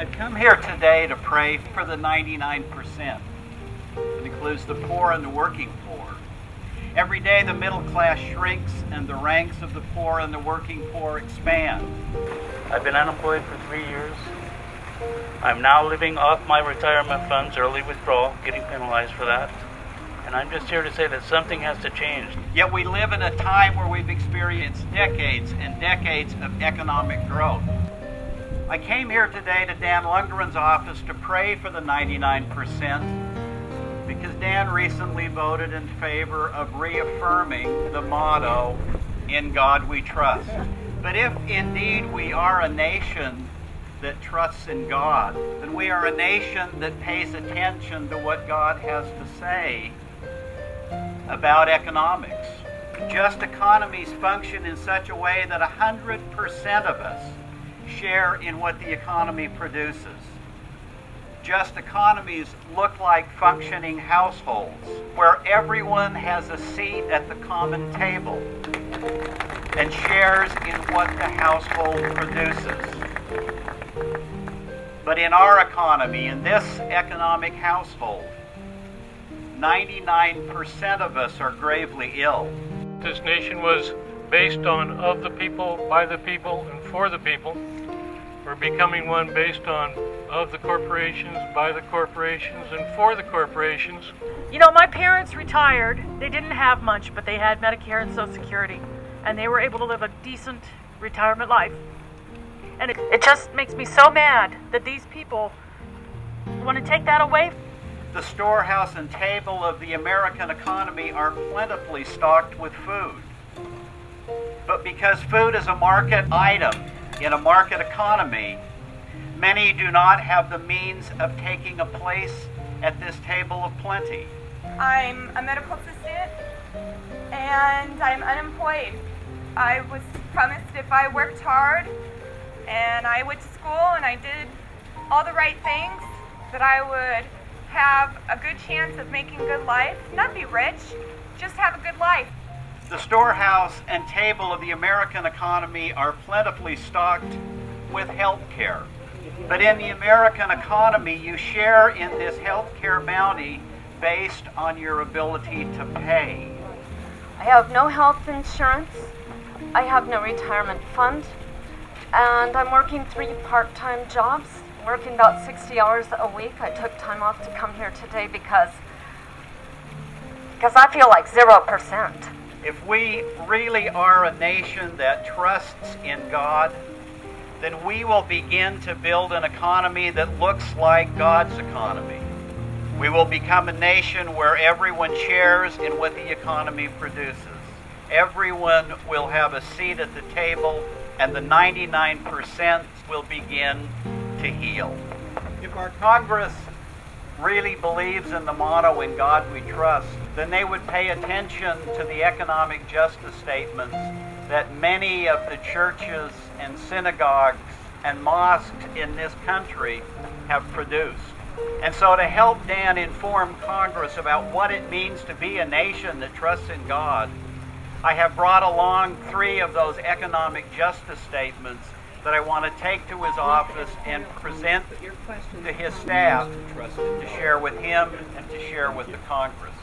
I've come here today to pray for the 99%. It includes the poor and the working poor. Every day the middle class shrinks and the ranks of the poor and the working poor expand. I've been unemployed for 3 years. I'm now living off my retirement funds, early withdrawal, getting penalized for that. And I'm just here to say that something has to change. Yet we live in a time where we've experienced decades and decades of economic growth. I came here today to Dan Lundgren's office to pray for the 99% because Dan recently voted in favor of reaffirming the motto, "In God We Trust." But if indeed we are a nation that trusts in God, then we are a nation that pays attention to what God has to say about economics. Just economies function in such a way that 100% of us share in what the economy produces. Just economies look like functioning households where everyone has a seat at the common table and shares in what the household produces. But in our economy, in this economic household, 99% of us are gravely ill. This nation was based on of the people, by the people, and for the people. We're becoming one based on of the corporations, by the corporations, and for the corporations. You know, my parents retired. They didn't have much, but they had Medicare and Social Security, and they were able to live a decent retirement life. And it just makes me so mad that these people want to take that away. The storehouse and table of the American economy are plentifully stocked with food. But because food is a market item in a market economy, many do not have the means of taking a place at this table of plenty. I'm a medical assistant and I'm unemployed. I was promised if I worked hard and I went to school and I did all the right things that I would have a good chance of making a good life. Not be rich, just have a good life. The storehouse and table of the American economy are plentifully stocked with health care. But in the American economy, you share in this health care bounty based on your ability to pay. I have no health insurance. I have no retirement fund. And I'm working 3 part-time jobs, working about 60 hours a week. I took time off to come here today because I feel like 0%. If we really are a nation that trusts in God, then we will begin to build an economy that looks like God's economy. We will become a nation where everyone shares in what the economy produces. Everyone will have a seat at the table, and the 99% will begin to heal. If our Congress really believes in the motto, "In God We Trust," then they would pay attention to the economic justice statements that many of the churches and synagogues and mosques in this country have produced. And so to help Dan inform Congress about what it means to be a nation that trusts in God, I have brought along 3 of those economic justice statements that I want to take to his office and present to his staff to share with him and to share with the Congress.